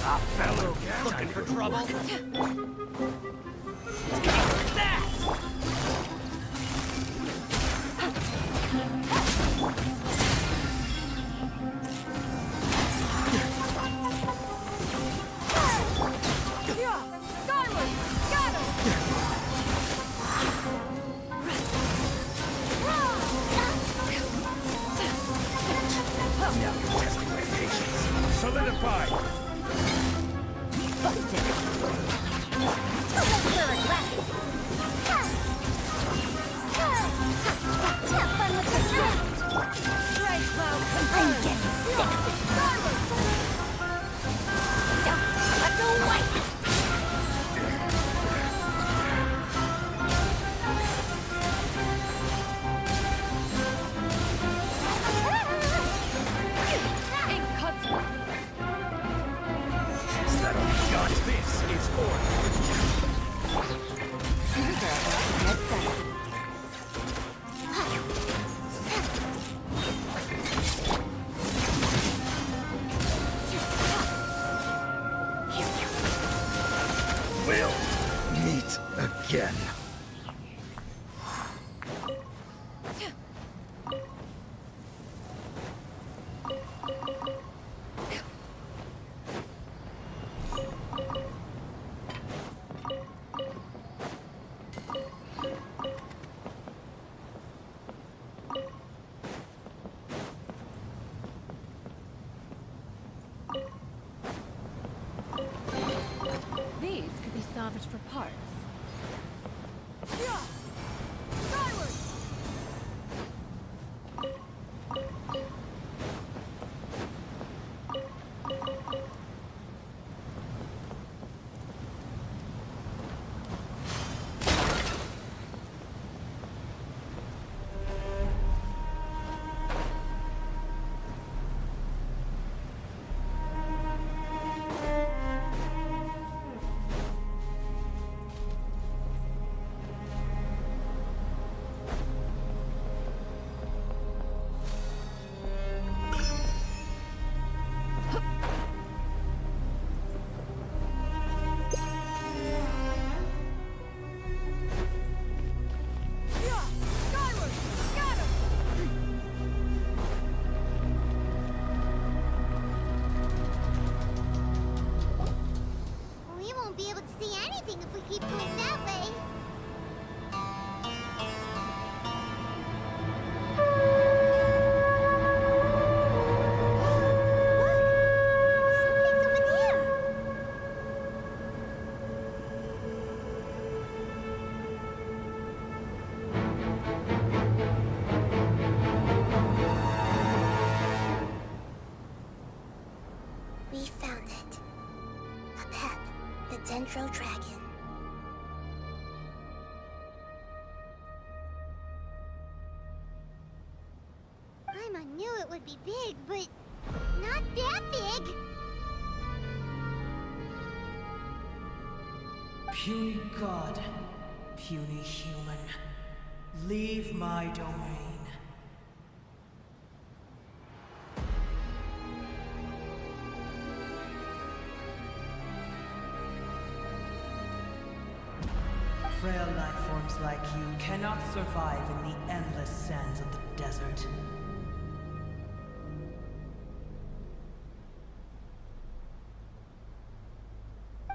Ah, fellow, looking for trouble? That! Now you're testing my patience. Solidify! Busted. Have fun with the draft. Strike cloud I'm getting sick of this. Let's go white. ink cuts. Is that all you got? This is order. You deserve a head dusty. We'll meet again. These could be salvaged for parts. We won't be able to see anything if we keep going that way. Look! Something's over there. We found it. A pet, the Dendro Dragon. I knew it would be big, but not that big. Puny god, puny human, leave my domain. Frail life forms like you cannot survive in the endless sands of the desert.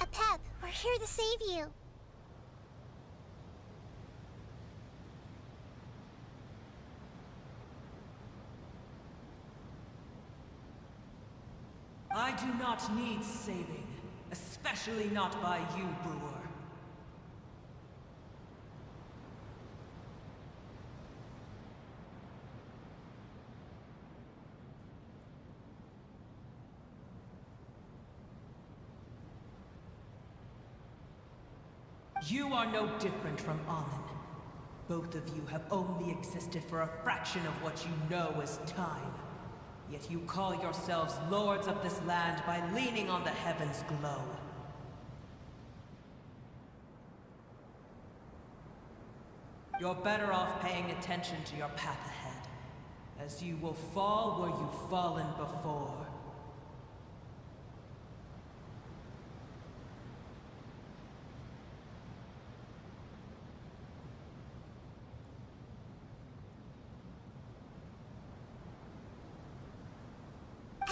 Apep, we're here to save you. I do not need saving, especially not by you, Brewer. You are no different from Amun. Both of you have only existed for a fraction of what you know as time. Yet you call yourselves lords of this land by leaning on the heavens' glow. You're better off paying attention to your path ahead, as you will fall where you've fallen before.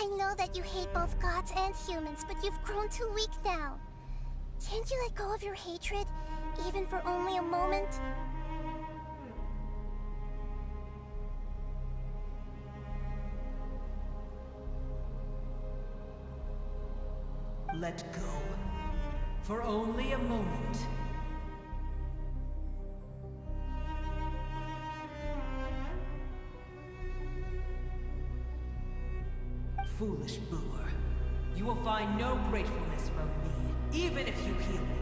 I know that you hate both gods and humans, but you've grown too weak now. Can't you let go of your hatred, even for only a moment? Let go. For only a moment. Foolish boor. You will find no gratefulness from me, even if you heal me.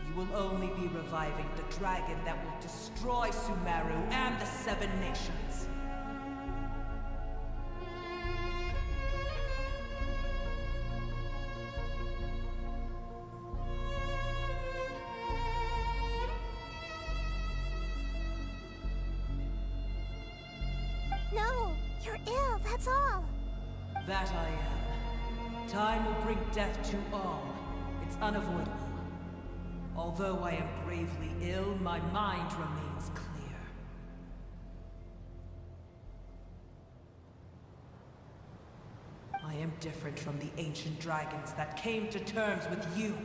You will only be reviving the dragon that will destroy Sumeru and the Seven Nations. No, you're ill, that's all. That I am. Time will bring death to all. It's unavoidable. Although I am gravely ill, my mind remains clear. I am different from the ancient dragons that came to terms with you.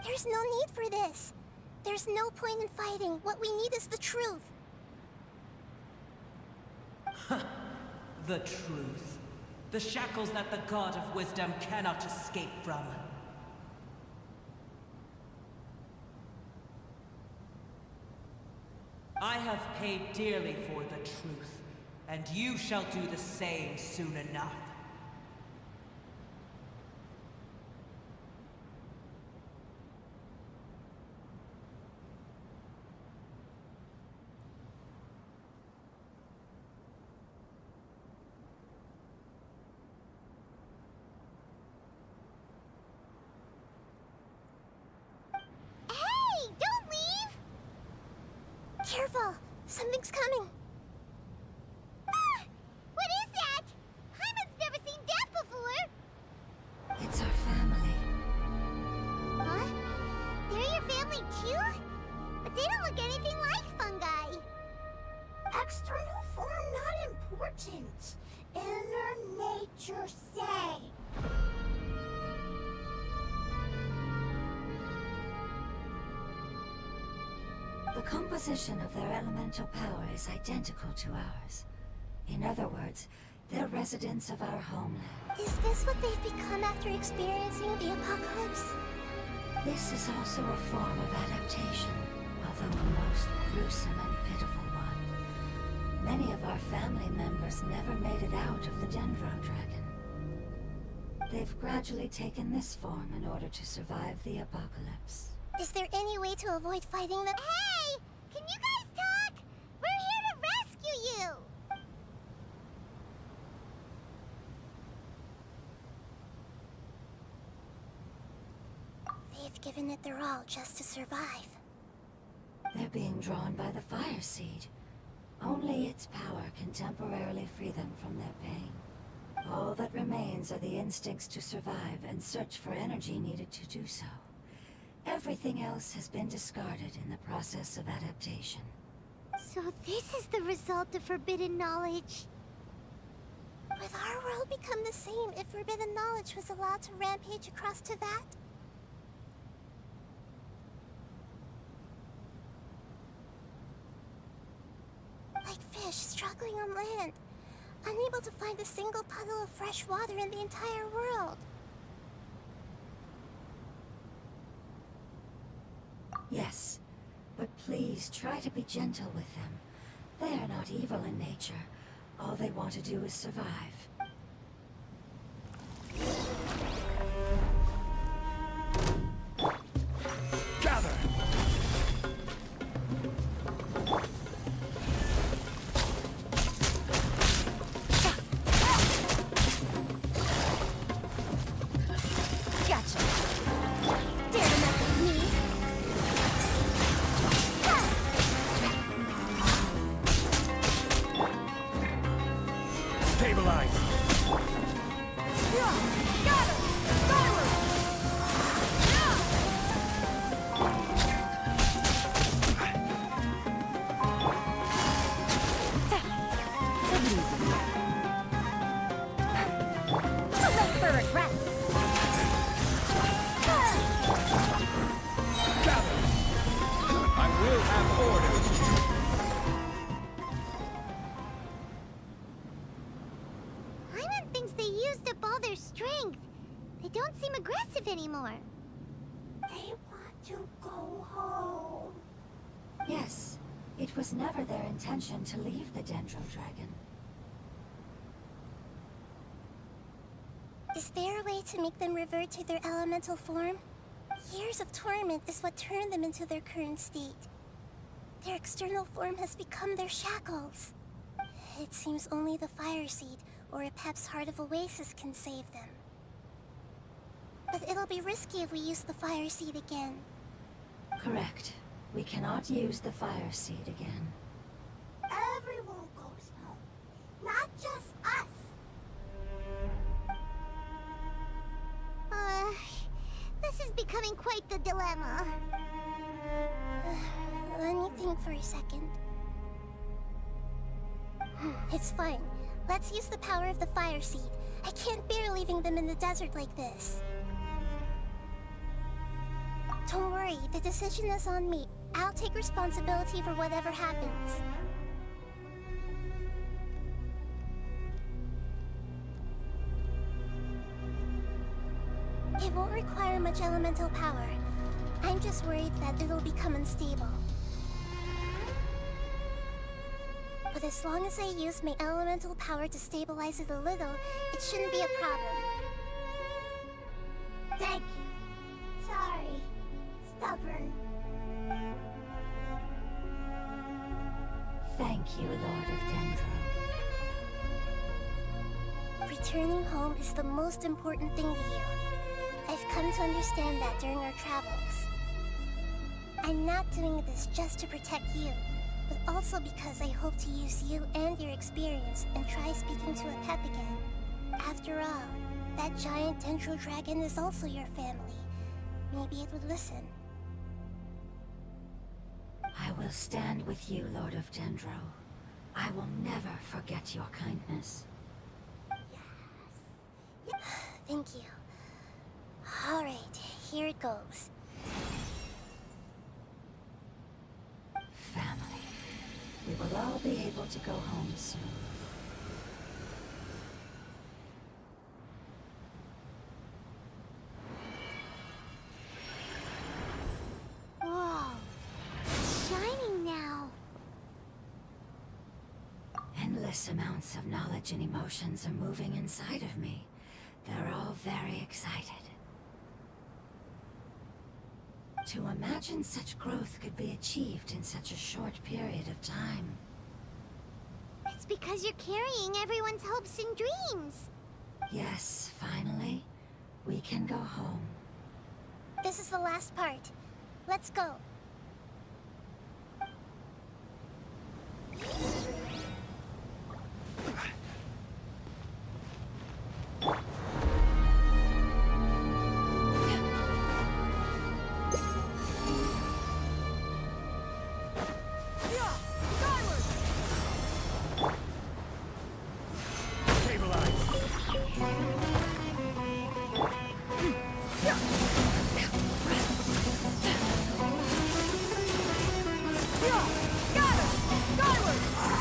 There's no need for this. There's no point in fighting. What we need is the truth. The truth. The shackles that the God of Wisdom cannot escape from. I have paid dearly for the truth, and you shall do the same soon enough. Hey, don't leave! Careful, something's coming. Ah! What is that? Paimon's never seen that before. It's our family. Huh? They're your family too? But they don't look anything like fungi. External form not important. Inner nature say. The composition of their elemental power is identical to ours. In other words, they're residents of our homeland. Is this what they've become after experiencing the apocalypse? This is also a form of adaptation, although a most gruesome and pitiful one. Many of our family members never made it out of the Dendro Dragon. They've gradually taken this form in order to survive the apocalypse. Is there any way to avoid fighting them? Hey! Can you guys talk? We're here to rescue you! They've given it their all just to survive. They're being drawn by the Fire Seed. Only its power can temporarily free them from their pain. All that remains are the instincts to survive and search for energy needed to do so. Everything else has been discarded in the process of adaptation. So this is the result of forbidden knowledge. Would our world become the same if forbidden knowledge was allowed to rampage across Teyvat? Like fish struggling on land, unable to find a single puddle of fresh water in the entire world. Yes, but please try to be gentle with them. They are not evil in nature. All they want to do is survive. Gather! Gotcha. Dare to mess with me? Stabilize! don't seem aggressive anymore. They want to go home. Yes, it was never their intention to leave the Dendro Dragon. Is there a way to make them revert to their elemental form? Years of torment is what turned them into their current state. Their external form has become their shackles. It seems only the Fire Seed or Epep's Heart of Oasis can save them. But it'll be risky if we use the Fire Seed again. Correct. We cannot use the Fire Seed again. Everyone goes home, not just us. This is becoming quite the dilemma. Let me think for a second. It's fine. Let's use the power of the Fire Seed. I can't bear leaving them in the desert like this. Don't worry, the decision is on me. I'll take responsibility for whatever happens. It won't require much elemental power. I'm just worried that it'll become unstable. But as long as I use my elemental power to stabilize it a little, it shouldn't be a problem. Thank you. Sorry. Stubborn. Thank you, Lord of Dendro. Returning home is the most important thing to you. I've come to understand that during our travels. I'm not doing this just to protect you, but also because I hope to use you and your experience and try speaking to Epep again. After all, that giant Dendro Dragon is also your family. Maybe it would listen. I will stand with you, Lord of Dendro. I will never forget your kindness. Yes. Thank you. Alright, here it goes. Family. We will all be able to go home soon. Whoa. It's shining now. Endless amounts of knowledge and emotions are moving inside of me. They're all very excited. To imagine such growth could be achieved in such a short period of time. It's because you're carrying everyone's hopes and dreams. Yes, finally, we can go home. This is the last part. Let's go. Skyward!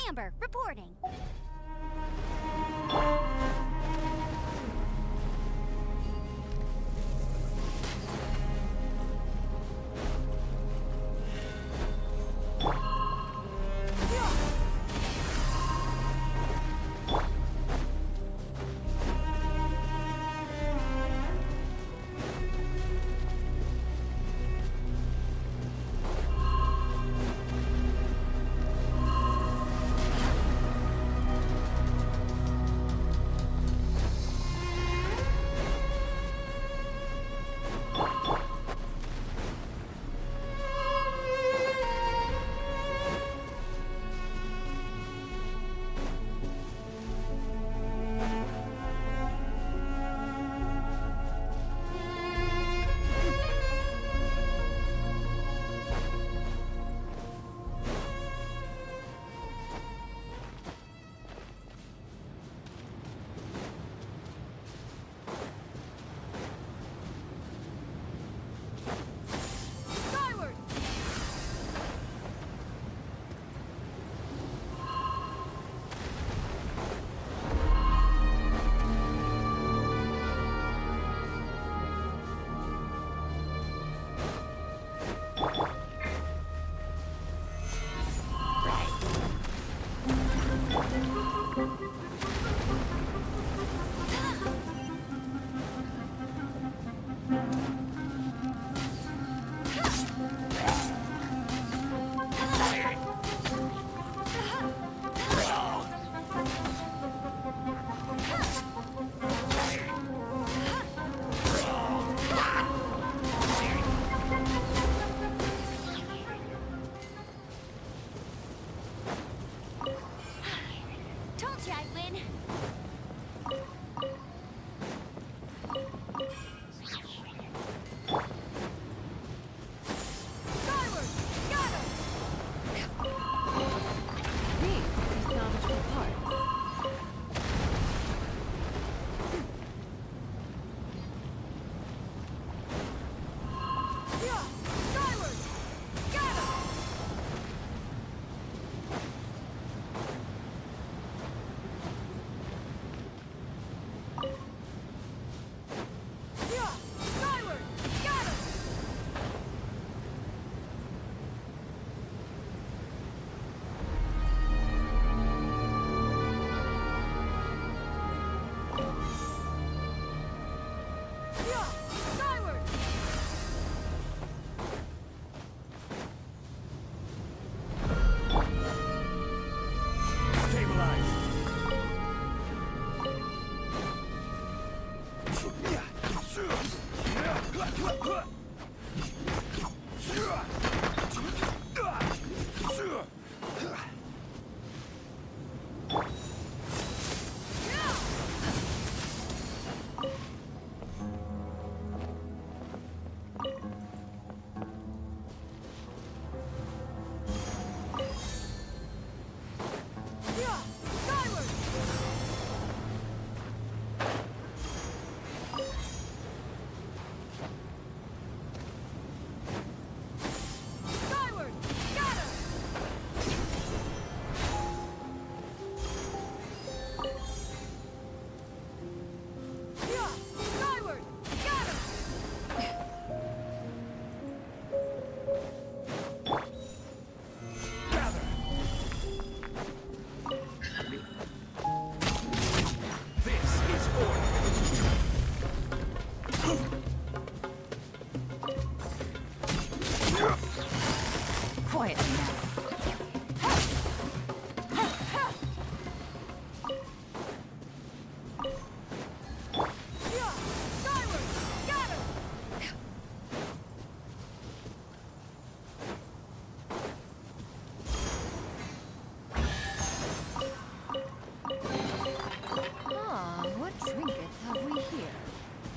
Amber, reporting.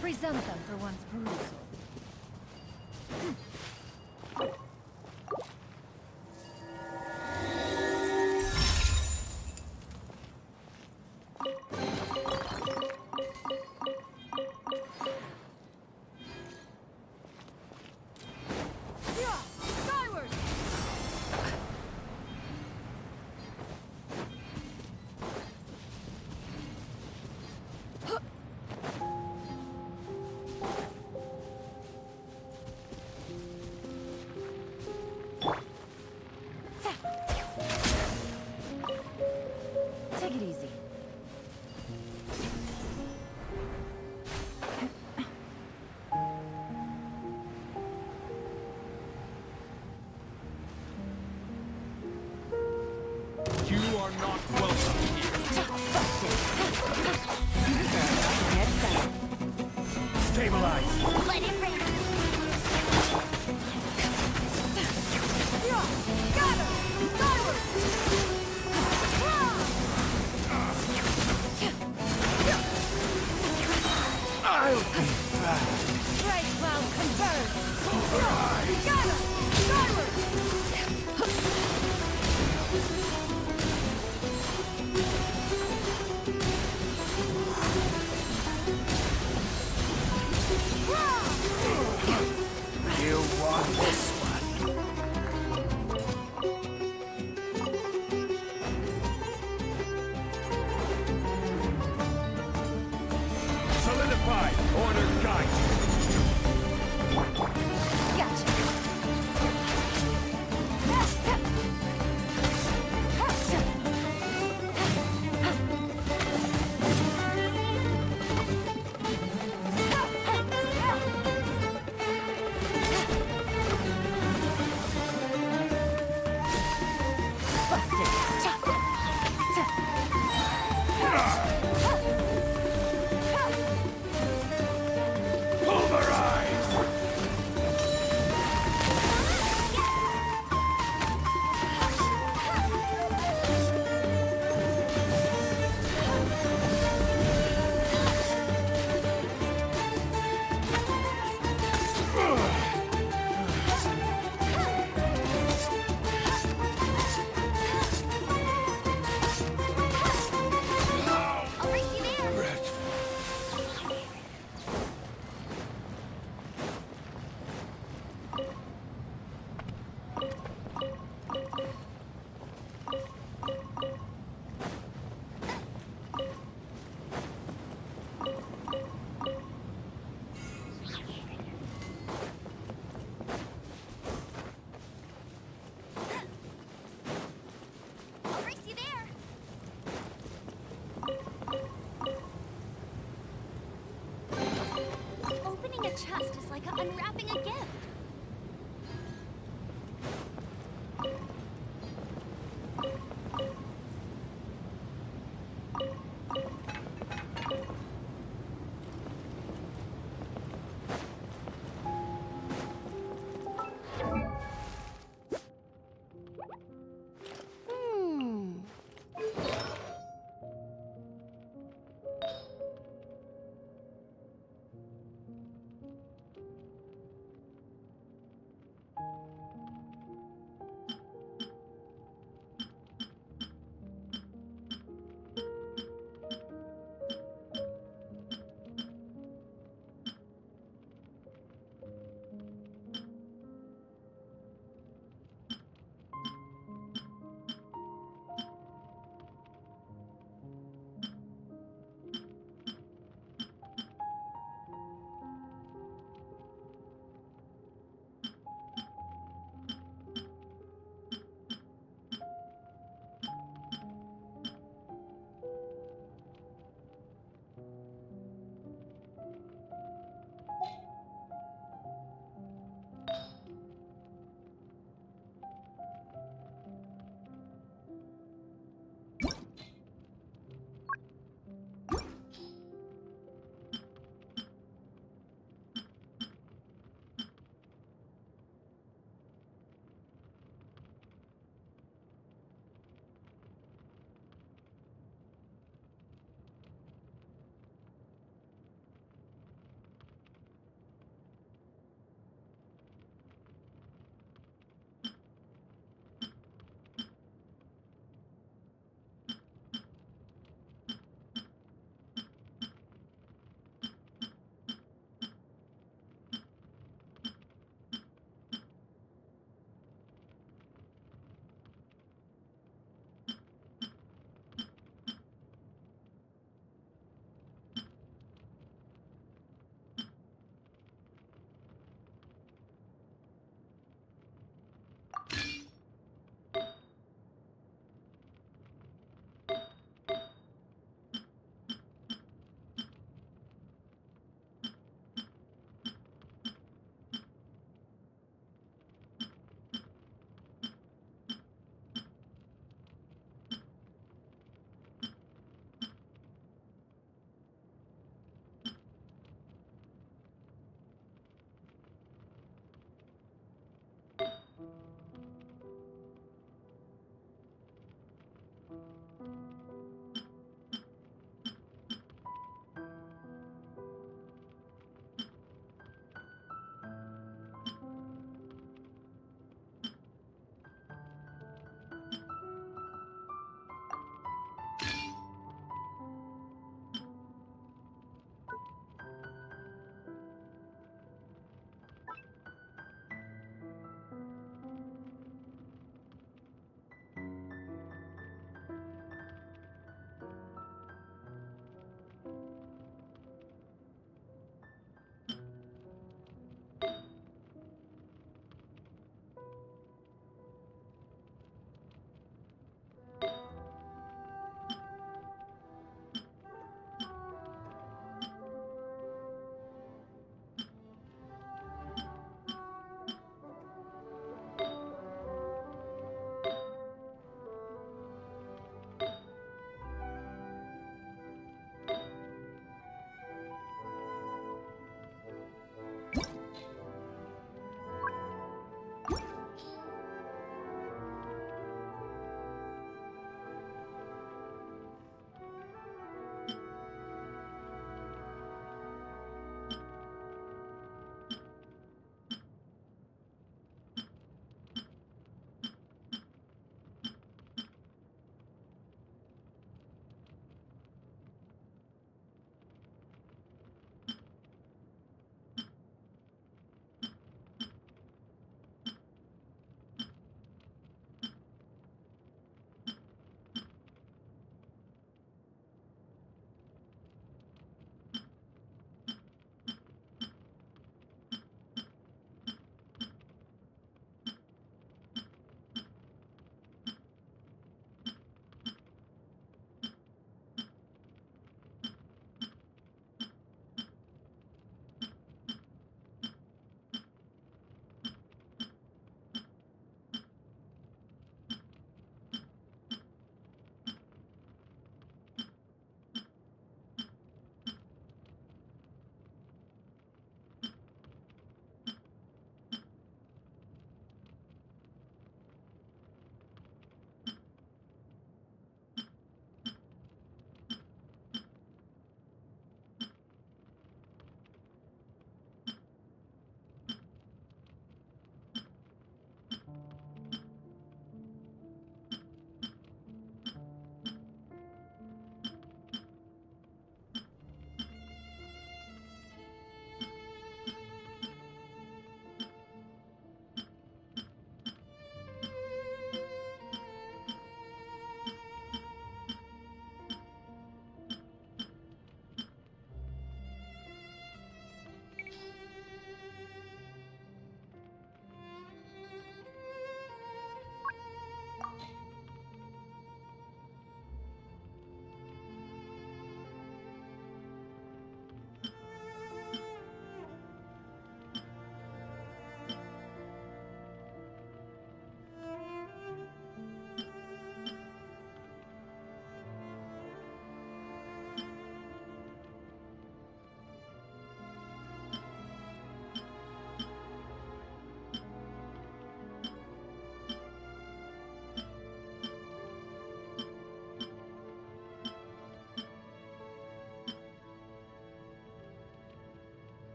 Present them for one's perusal. are not welcome here. Stabilize. Let it rain. Got her! Skyward! I'll be back. Bright cloud converge! Rise. Got her! Skyward! You want this one? Solidified. Order guide. Gotcha! Pulverize. I'll race you there. I'll race you there. Opening a chest is like unwrapping a gift.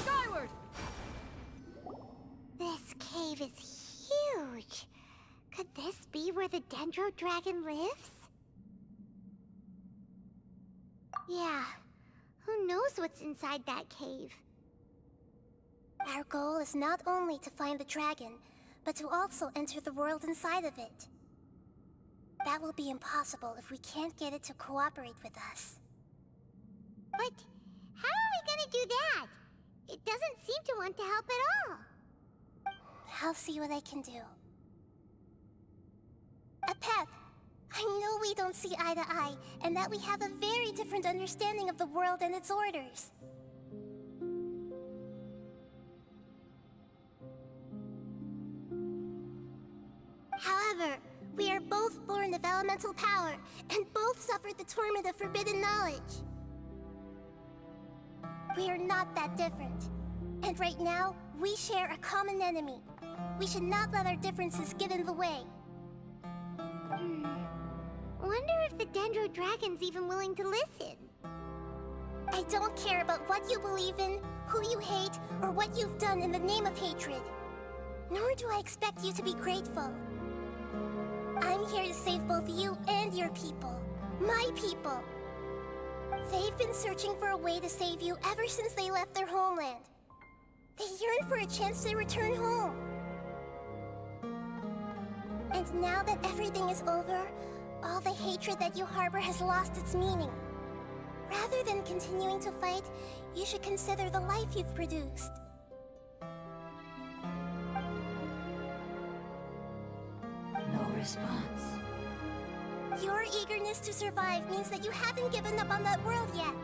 Skyward! This cave is huge. Could this be where the Dendro Dragon lives? Yeah. Who knows what's inside that cave? Our goal is not only to find the dragon, but to also enter the world inside of it. That will be impossible if we can't get it to cooperate with us. But how are we gonna do that? It doesn't seem to want to help at all. I'll see what I can do. Pep, I know we don't see eye to eye, and that we have a very different understanding of the world and its orders. However, we are both born of elemental power, and both suffered the torment of forbidden knowledge. We are not that different. And right now, we share a common enemy. We should not let our differences get in the way. Wonder if the Dendro Dragon's even willing to listen. I don't care about what you believe in, who you hate, or what you've done in the name of hatred. Nor do I expect you to be grateful. I'm here to save both you and your people. My people. They've been searching for a way to save you ever since they left their homeland. They yearn for a chance to return home. And now that everything is over, all the hatred that you harbor has lost its meaning. Rather than continuing to fight, you should consider the life you've produced. No response. Your eagerness to survive means that you haven't given up on that world yet.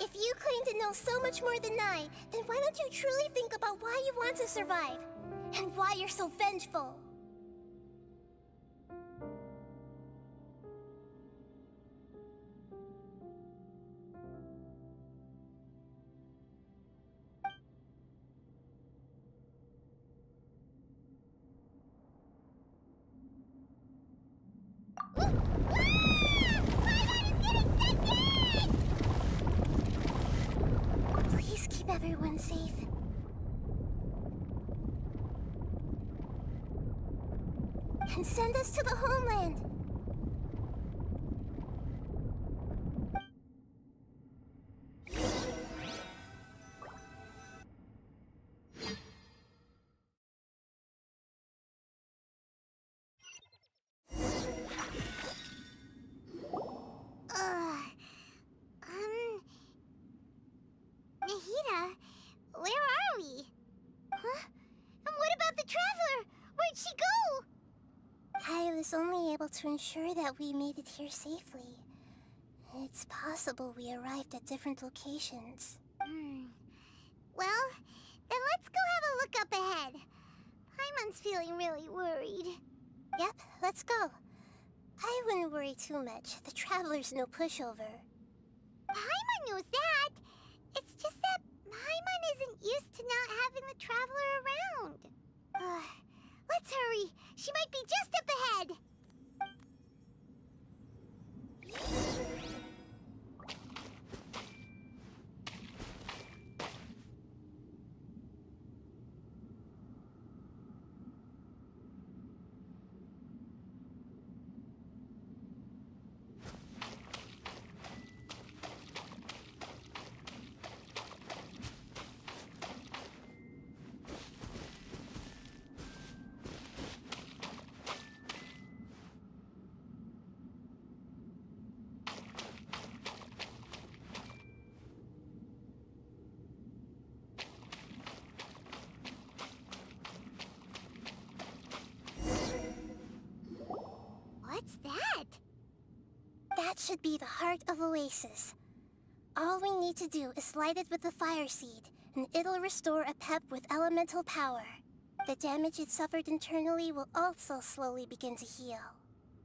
If you claim to know so much more than I, then why don't you truly think about why you want to survive? And why you're so vengeful? Please keep everyone safe. And send us to the homeland. Nahida, where are we? Huh? And what about the Traveler? Where'd she go? I was only able to ensure that we made it here safely. It's possible we arrived at different locations. Well, then let's go have a look up ahead. Paimon's feeling really worried. Yep, let's go. I wouldn't worry too much. The Traveler's no pushover. Paimon knows that. It's just that Paimon isn't used to not having the Traveler around. Let's hurry. She might be just up ahead. should be the heart of Oasis. All we need to do is light it with the fire seed, and it'll restore a pep with elemental power. The damage it suffered internally will also slowly begin to heal.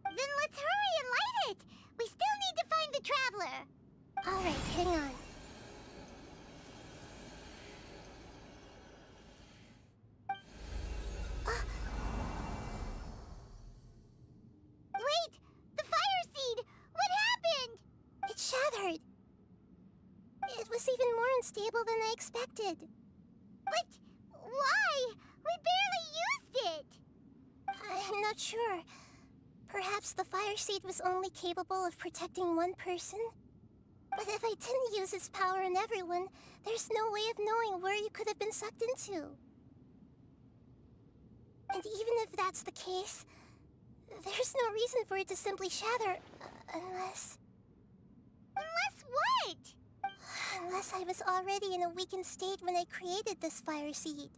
Then let's hurry and light it! We still need to find the Traveler! Alright, hang on. Wait! The fire seed! What happened? It shattered. It was even more unstable than I expected. But why? We barely used it! I'm not sure. Perhaps the fire seed was only capable of protecting one person? But if I didn't use its power on everyone, there's no way of knowing where you could have been sucked into. And even if that's the case, there's no reason for it to simply shatter, unless... Unless what? Unless I was already in a weakened state when I created this fire seed.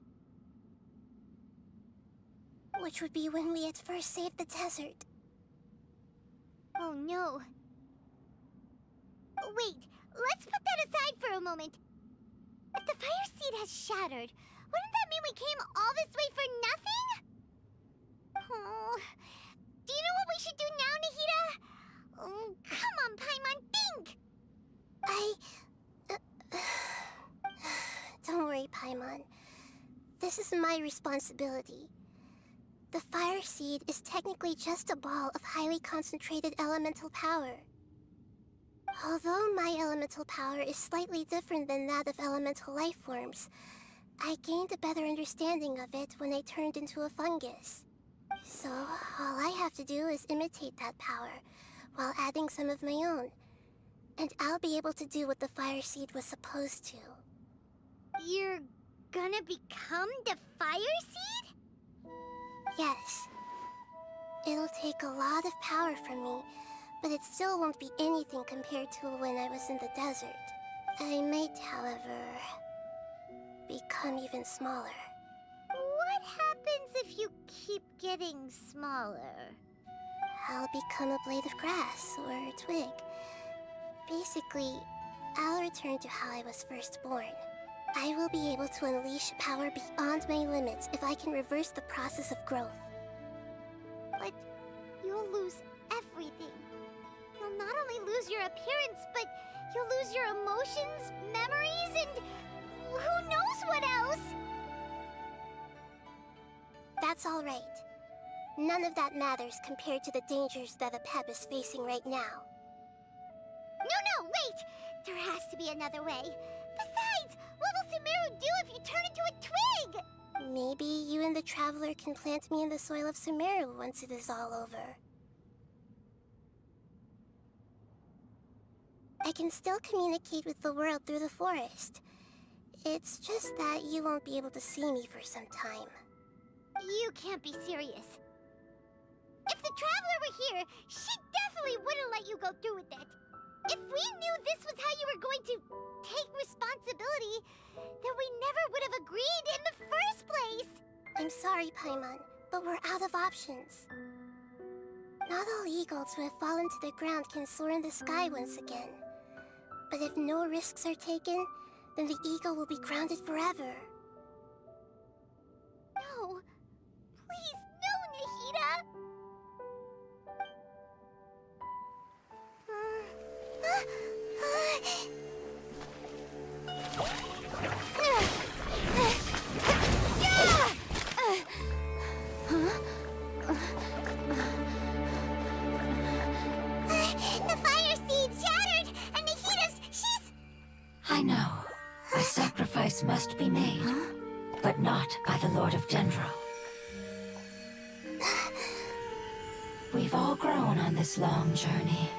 Which would be when we had first saved the desert. Oh no. Wait, let's put that aside for a moment. If the fire seed has shattered, wouldn't that mean we came all this way for nothing? Oh, do you know what we should do now, Nahida? Oh, come on, Paimon, think! Don't worry, Paimon. This is my responsibility. The fire seed is technically just a ball of highly concentrated elemental power. Although my elemental power is slightly different than that of elemental life forms, I gained a better understanding of it when I turned into a fungus. So, all I have to do is imitate that power, while adding some of my own. And I'll be able to do what the fire seed was supposed to. You're gonna become the fire seed? Yes. It'll take a lot of power from me, but it still won't be anything compared to when I was in the desert. I might, however, become even smaller. What happens if you keep getting smaller? I'll become a blade of grass or a twig. Basically, I'll return to how I was first born. I will be able to unleash power beyond my limits if I can reverse the process of growth. But you'll lose everything. You'll not only lose your appearance, but you'll lose your emotions, memories, and who knows what else? That's all right. None of that matters compared to the dangers that a Pep is facing right now. No, wait! There has to be another way. Besides, what will Sumeru do if you turn into a twig? Maybe you and the Traveler can plant me in the soil of Sumeru once it is all over. I can still communicate with the world through the forest. It's just that you won't be able to see me for some time. You can't be serious. If the Traveler were here, she definitely wouldn't let you go through with it. If we knew this was how you were going to take responsibility, then we never would have agreed in the first place. I'm sorry, Paimon, but we're out of options. Not all eagles who have fallen to the ground can soar in the sky once again. But if no risks are taken, then the eagle will be grounded forever. No. Please, no, Nahida! The fire seed shattered, and she's... I know. A sacrifice must be made, but not by the Lord of Dendro. We've all grown on this long journey.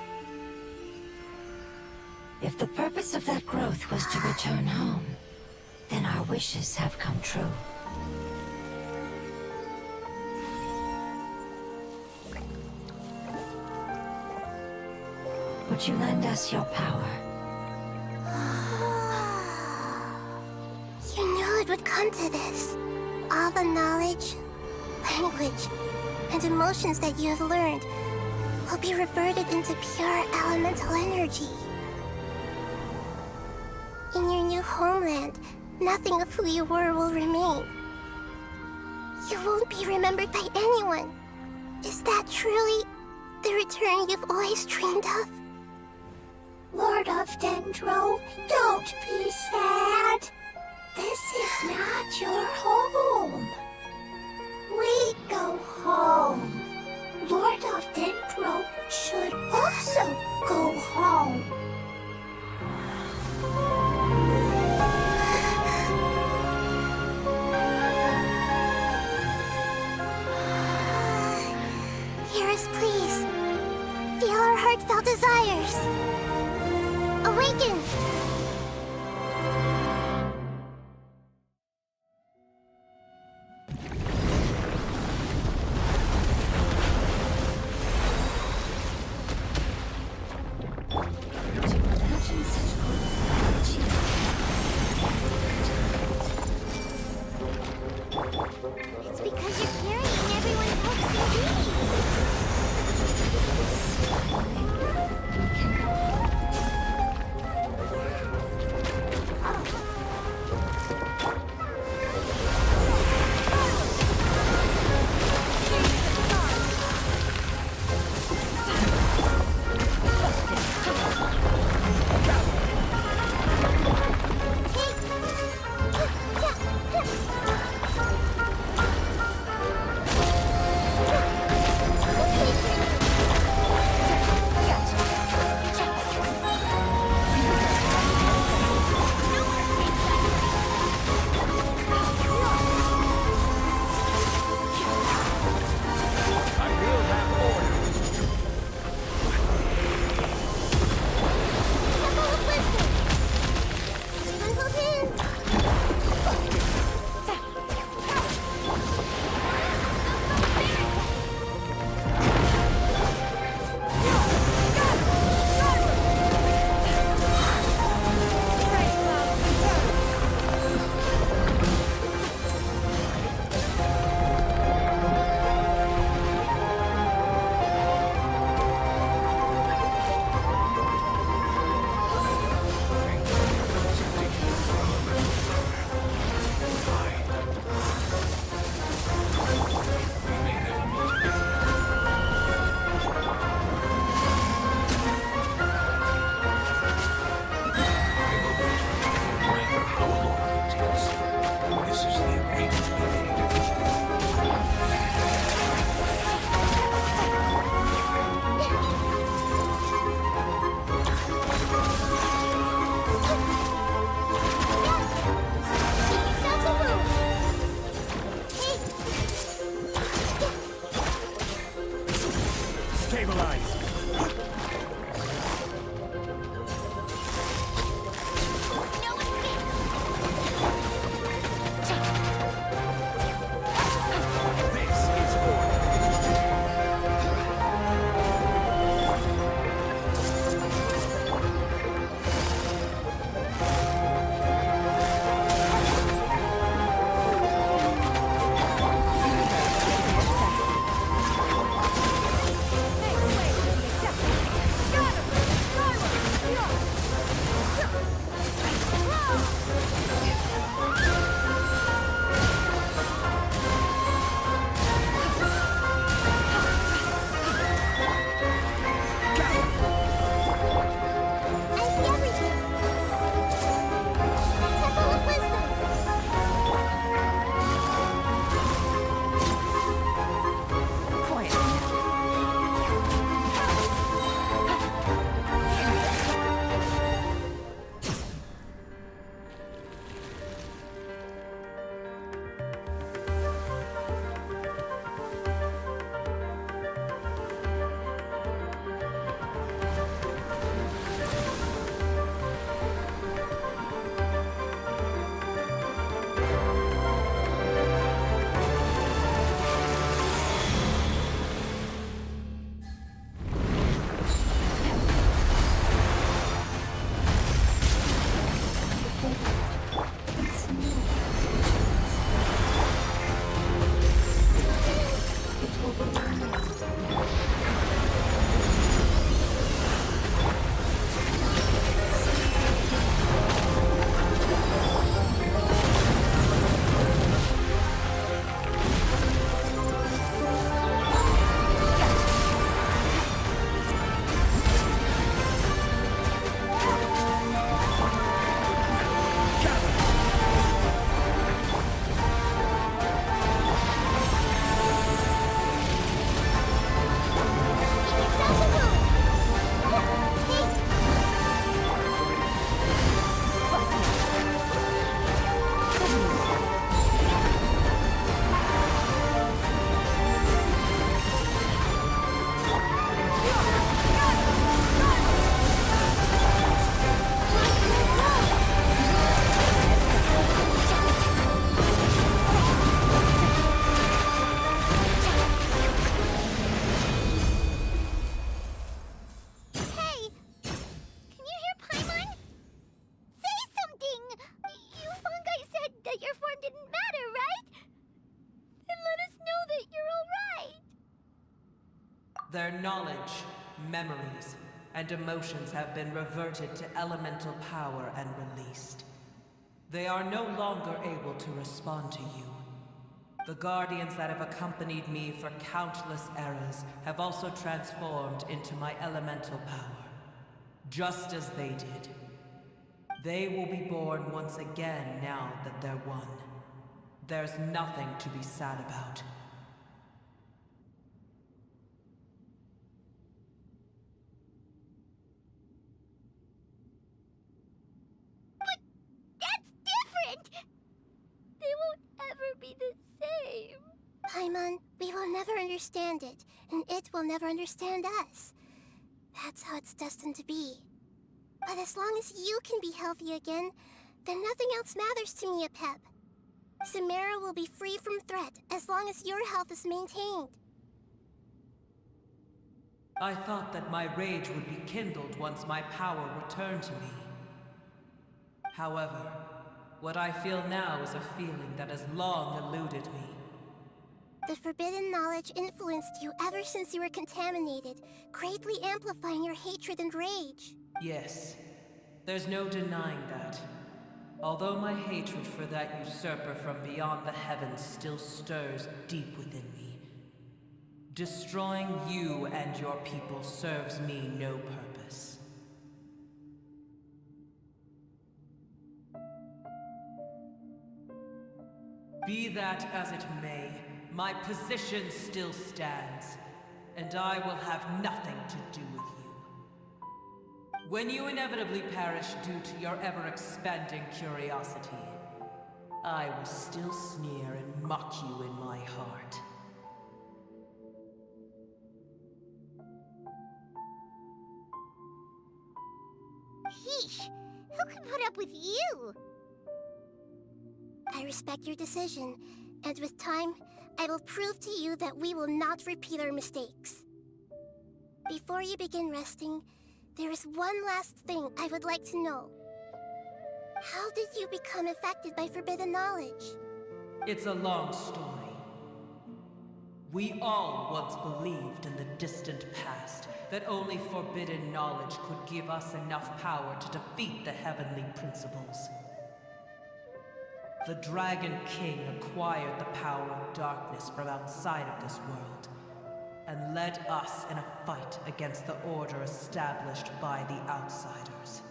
If the purpose of that growth was to return home, then our wishes have come true. Would you lend us your power? You knew it would come to this. All the knowledge, language, and emotions that you have learned will be reverted into pure elemental energy. In your new homeland, nothing of who you were will remain. You won't be remembered by anyone. Is that truly the return you've always dreamed of? Lord of Dendro, don't be sad. This is not your home. We go home. Lord of Dendro should also go home. Hear us, please. Feel our heartfelt desires. Awaken! To imagine such growth It's because you're carrying everyone's hopes and dreams. we can go home. Their knowledge, memories, and emotions have been reverted to elemental power and released. They are no longer able to respond to you. The guardians that have accompanied me for countless eras have also transformed into my elemental power, just as they did. They will be born once again now that they're one. There's nothing to be sad about. But that's different! They won't ever be the same. Paimon, we will never understand it, and it will never understand us. That's how it's destined to be. But as long as you can be healthy again, then nothing else matters to me, Apep. Samara will be free from threat as long as your health is maintained. I thought that my rage would be kindled once my power returned to me. However, what I feel now is a feeling that has long eluded me. The forbidden knowledge influenced you ever since you were contaminated, greatly amplifying your hatred and rage. Yes, there's no denying that. Although my hatred for that usurper from beyond the heavens still stirs deep within me, destroying you and your people serves me no purpose. Be that as it may, my position still stands, and I will have nothing to do with you. When you inevitably perish due to your ever-expanding curiosity, I will still sneer and mock you in my heart. Yeesh, who can put up with you? I respect your decision, and with time, I will prove to you that we will not repeat our mistakes. Before you begin resting, there is one last thing I would like to know. How did you become affected by forbidden knowledge? It's a long story. We all once believed in the distant past that only forbidden knowledge could give us enough power to defeat the heavenly principles. The Dragon King acquired the power of darkness from outside of this world, and led us in a fight against the order established by the outsiders.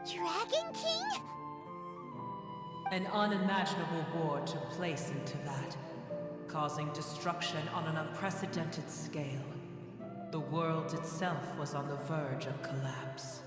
Dragon King? An unimaginable war took place into that, causing destruction on an unprecedented scale. The world itself was on the verge of collapse.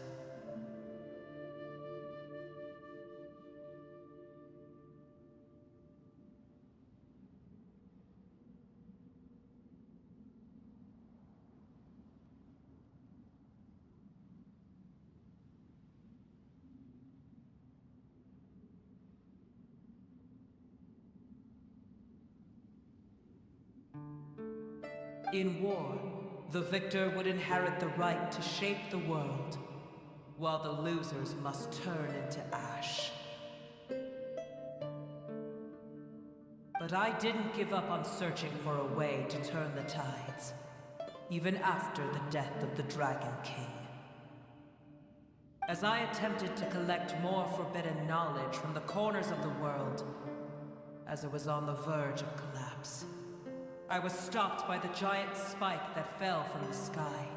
In war, the victor would inherit the right to shape the world, while the losers must turn into ash. But I didn't give up on searching for a way to turn the tides, even after the death of the Dragon King. As I attempted to collect more forbidden knowledge from the corners of the world, as it was on the verge of collapse, I was stopped by the giant spike that fell from the sky.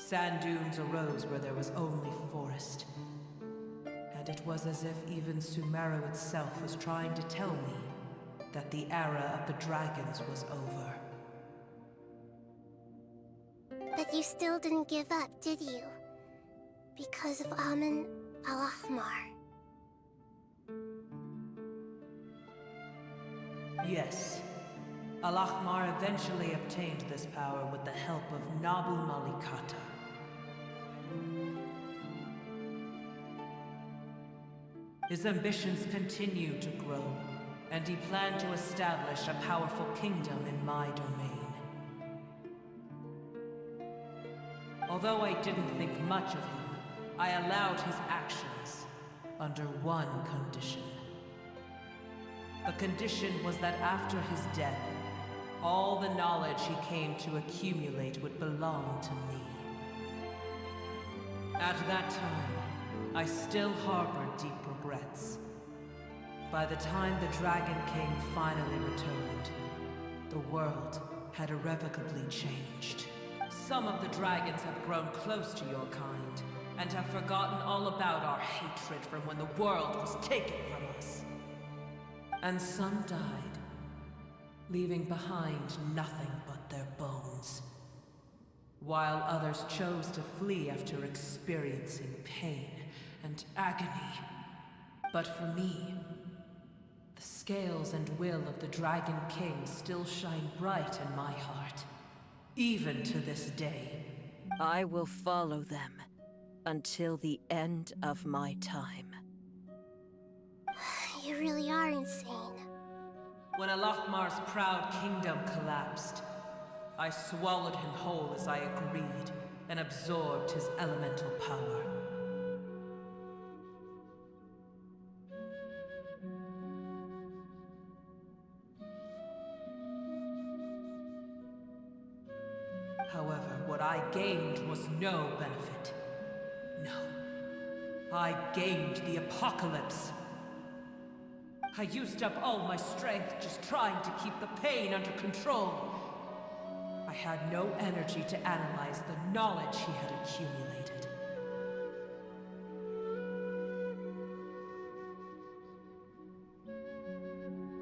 Sand dunes arose where there was only forest. And it was as if even Sumeru itself was trying to tell me that the era of the dragons was over. But you still didn't give up, did you? Because of Amun Al-Ahmar. Yes. Al-Ahmar eventually obtained this power with the help of Nabu Malikata. His ambitions continued to grow, and he planned to establish a powerful kingdom in my domain. Although I didn't think much of him, I allowed his actions under one condition. The condition was that after his death, all the knowledge he came to accumulate would belong to me. At that time, I still harbored deep regrets. By the time the Dragon King finally returned, the world had irrevocably changed. Some of the dragons have grown close to your kind, and have forgotten all about our hatred from when the world was taken from us. And some died, leaving behind nothing but their bones, while others chose to flee after experiencing pain and agony. But for me, the scales and will of the Dragon King still shine bright in my heart, even to this day. I will follow them until the end of my time. You really are insane. When Alachmar's proud kingdom collapsed, I swallowed him whole as I agreed, and absorbed his elemental power. However, what I gained was no benefit. No. I gained the apocalypse. I used up all my strength just trying to keep the pain under control. I had no energy to analyze the knowledge he had accumulated.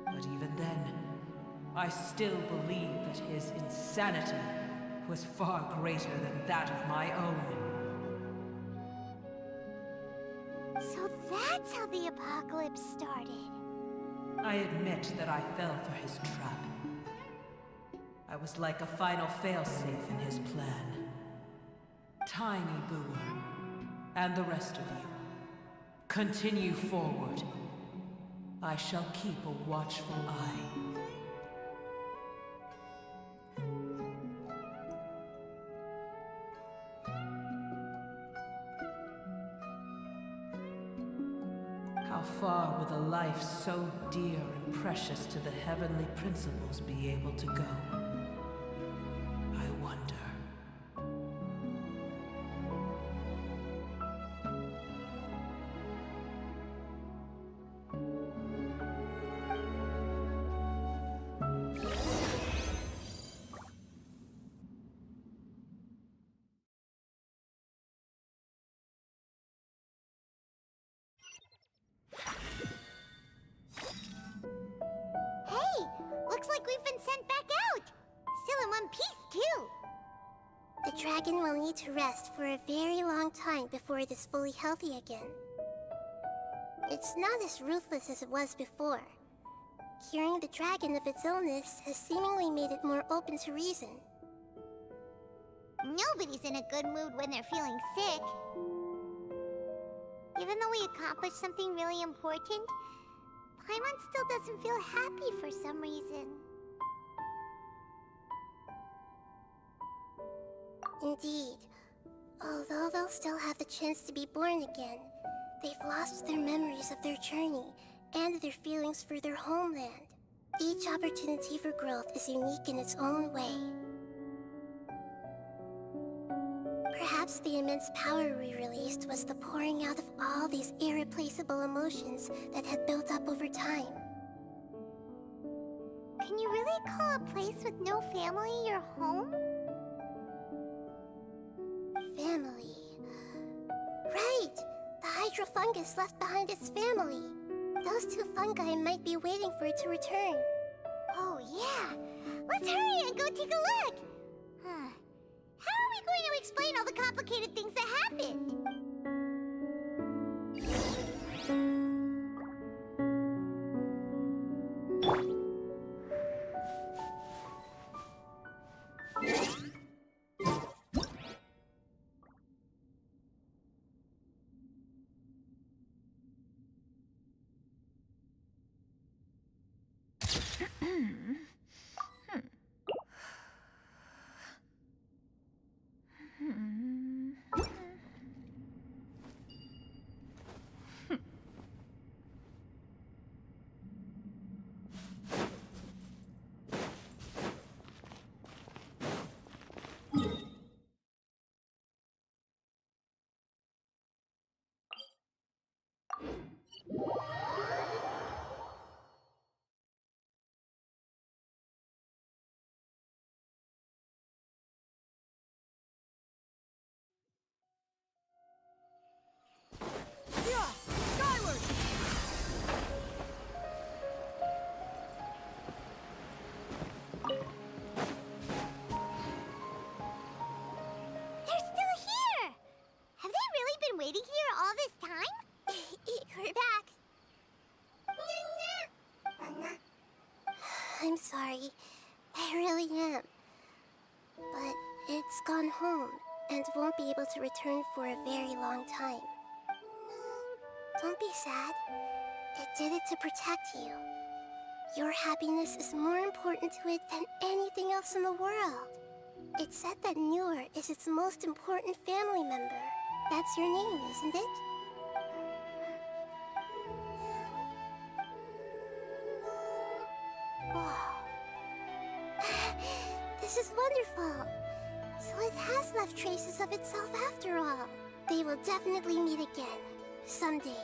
But even then, I still believed that his insanity was far greater than that of my own. So that's how the apocalypse started. I admit that I fell for his trap. I was like a final failsafe in his plan. Tiny Booer, and the rest of you, continue forward. I shall keep a watchful eye. How far will a life so dear and precious to the heavenly principles be able to go? I wonder. Hey, looks like we've been sent back out. Still in one piece, too. The dragon will need to rest for a very long time before it is fully healthy again. It's not as ruthless as it was before. Curing the dragon of its illness has seemingly made it more open to reason. Nobody's in a good mood when they're feeling sick. Even though we accomplished something really important, Paimon still doesn't feel happy for some reason. Indeed. Although they'll still have the chance to be born again, they've lost their memories of their journey and their feelings for their homeland. Each opportunity for growth is unique in its own way. Perhaps the immense power we released was the pouring out of all these irreplaceable emotions that had built up over time. Can you really call a place with no family your home? Family. Right! The Hydra fungus left behind its family. Those two fungi might be waiting for it to return. Oh yeah! Let's hurry and go take a look! How are we going to explain all the complicated things that happened? Yeah! Skyward! They're still here! Have they really been waiting here all this time? We're back. I'm sorry. I really am. But it's gone home and won't be able to return for a very long time. Don't be sad. It did it to protect you. Your happiness is more important to it than anything else in the world. It's said that Newer is its most important family member. That's your name, isn't it? Wow. This is wonderful. So it has left traces of itself after all. They will definitely meet again. Someday.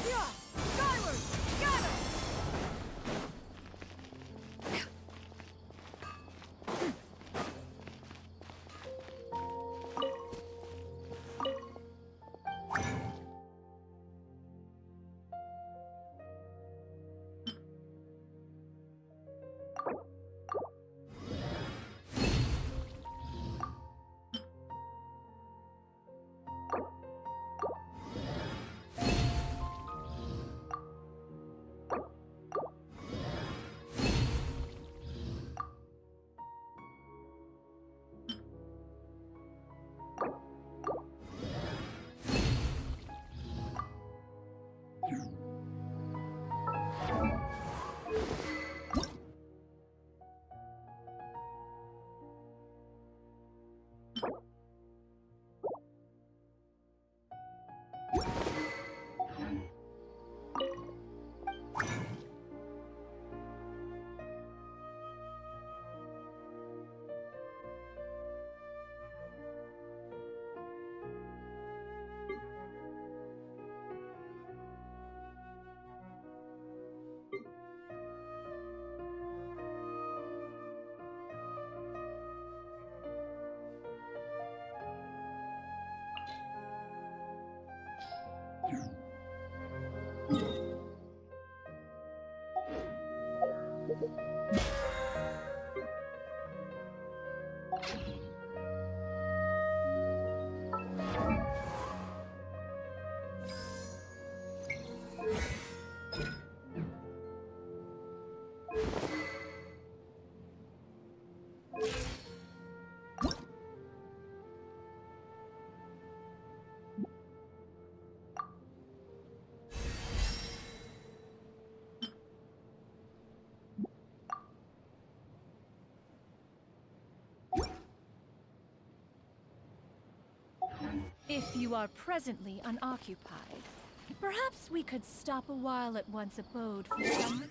Yeah! Skyward! Got him! If you are presently unoccupied, perhaps we could stop a while at one's abode for some